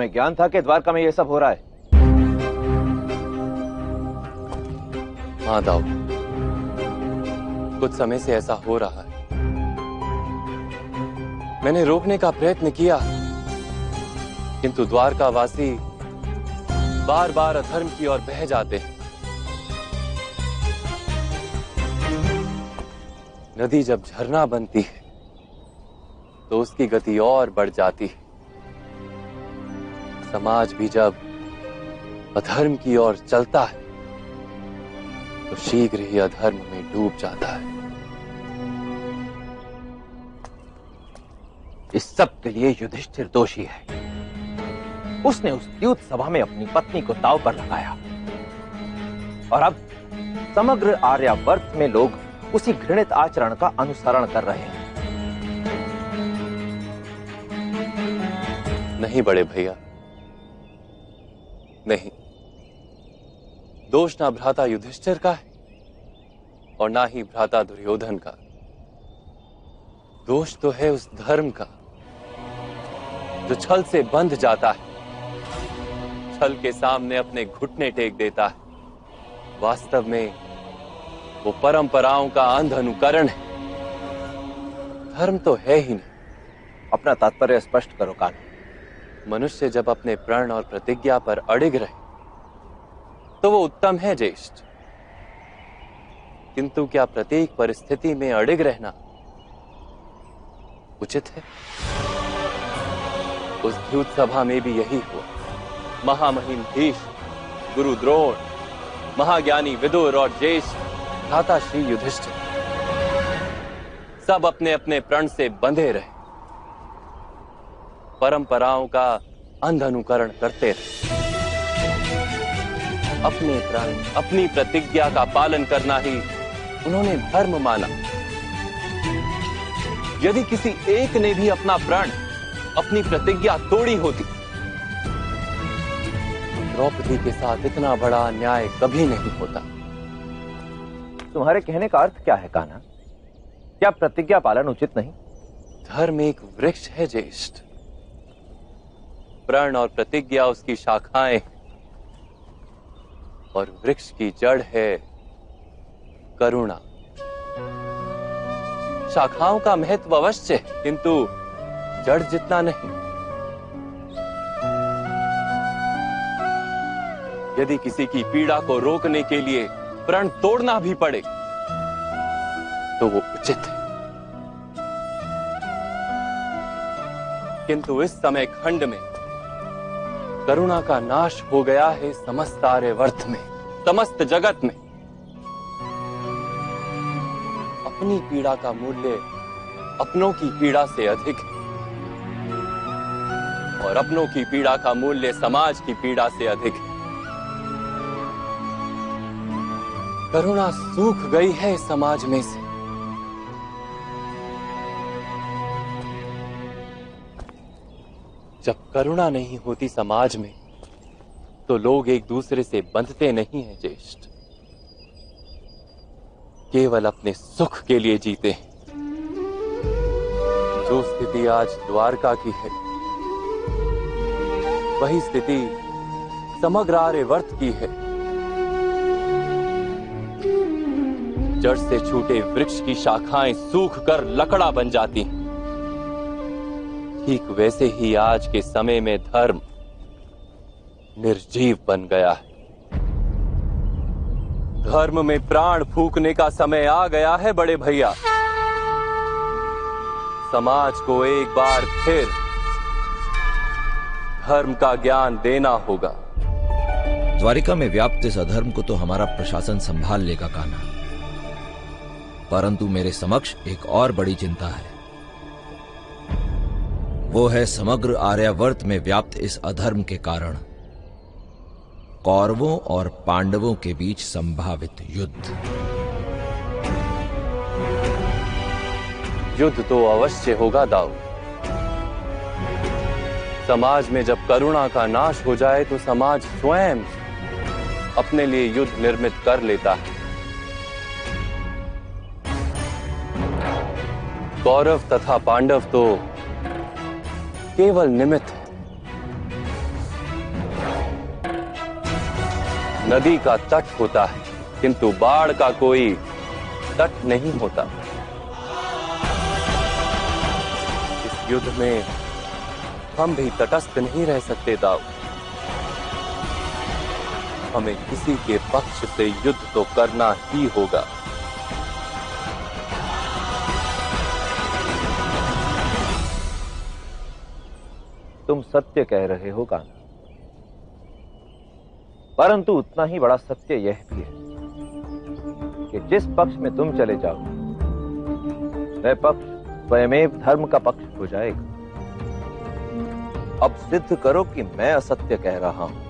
तुम्हें ज्ञान था कि द्वारका में यह सब हो रहा है? हाँ दाऊ, कुछ समय से ऐसा हो रहा है। मैंने रोकने का प्रयत्न किया, किंतु द्वारकावासी बार बार अधर्म की ओर बह जाते हैं। नदी जब झरना बनती है तो उसकी गति और बढ़ जाती है। समाज भी जब अधर्म की ओर चलता है तो शीघ्र ही अधर्म में डूब जाता है। इस सब के लिए युधिष्ठिर दोषी है। उसने उस द्यूत सभा में अपनी पत्नी को दांव पर लगाया और अब समग्र आर्यावर्त में लोग उसी घृणित आचरण का अनुसरण कर रहे हैं। नहीं बड़े भैया, नहीं। दोष ना भ्राता युधिष्ठिर का है और ना ही भ्राता दुर्योधन का। दोष तो है उस धर्म का जो छल से बंध जाता है, छल के सामने अपने घुटने टेक देता है। वास्तव में वो परंपराओं का अंध अनुकरण है, धर्म तो है ही नहीं। अपना तात्पर्य स्पष्ट करो कान्हा। मनुष्य जब अपने प्रण और प्रतिज्ञा पर अडिग रहे तो वो उत्तम है ज्येष्ठ, किंतु क्या प्रत्येक परिस्थिति में अडिग रहना उचित है? उस द्यूत सभा में भी यही हुआ। महामहिम भीष्म, गुरु द्रोण, महाज्ञानी विदुर और ज्येष्ठ भ्राता श्री युधिष्ठिर सब अपने अपने प्रण से बंधे रहे, परंपराओं का अंध अनुकरण करते रहे। अपने प्रण, अपनी प्रतिज्ञा का पालन करना ही उन्होंने धर्म माना। यदि किसी एक ने भी अपना प्रण, अपनी प्रतिज्ञा तोड़ी होती, द्रौपदी के साथ इतना बड़ा अन्याय कभी नहीं होता। तुम्हारे कहने का अर्थ क्या है कान्हा? क्या प्रतिज्ञा पालन उचित नहीं? धर्म एक वृक्ष है ज्येष्ठ, प्रण और प्रतिज्ञा उसकी शाखाएं और वृक्ष की जड़ है करुणा। शाखाओं का महत्व अवश्य है, किंतु जड़ जितना नहीं। यदि किसी की पीड़ा को रोकने के लिए प्रण तोड़ना भी पड़े तो वो उचित है, किंतु इस समय खंड में करुणा का नाश हो गया है समस्त आर्यावर्त में, समस्त जगत में। अपनी पीड़ा का मूल्य अपनों की पीड़ा से अधिक है और अपनों की पीड़ा का मूल्य समाज की पीड़ा से अधिक है। करुणा सूख गई है समाज में से। जब करुणा नहीं होती समाज में तो लोग एक दूसरे से बंधते नहीं हैं ज्येष्ठ, केवल अपने सुख के लिए जीते हैं। जो स्थिति आज द्वारका की है वही स्थिति समग्र आर्यावर्त की है। जड़ से छूटे वृक्ष की शाखाएं सूख कर लकड़ा बन जाती हैं, ठीक वैसे ही आज के समय में धर्म निर्जीव बन गया है। धर्म में प्राण फूंकने का समय आ गया है बड़े भैया। समाज को एक बार फिर धर्म का ज्ञान देना होगा। द्वारिका में व्याप्त इस अधर्म को तो हमारा प्रशासन संभाल लेगा कान्हा, परंतु मेरे समक्ष एक और बड़ी चिंता है। वो है समग्र आर्यावर्त में व्याप्त इस अधर्म के कारण कौरवों और पांडवों के बीच संभावित युद्ध। युद्ध तो अवश्य होगा दाऊ। समाज में जब करुणा का नाश हो जाए तो समाज स्वयं अपने लिए युद्ध निर्मित कर लेता है। कौरव तथा पांडव तो केवल निमित्त है, नदी का तट होता है, किंतु बाढ़ का कोई तट नहीं होता। इस युद्ध में हम भी तटस्थ नहीं रह सकते दाऊ। हमें किसी के पक्ष से युद्ध तो करना ही होगा। तुम सत्य कह रहे हो कान्हा, परंतु उतना ही बड़ा सत्य यह भी है कि जिस पक्ष में तुम चले जाओ वह पक्ष स्वयमेव धर्म का पक्ष हो जाएगा। अब सिद्ध करो कि मैं असत्य कह रहा हूं।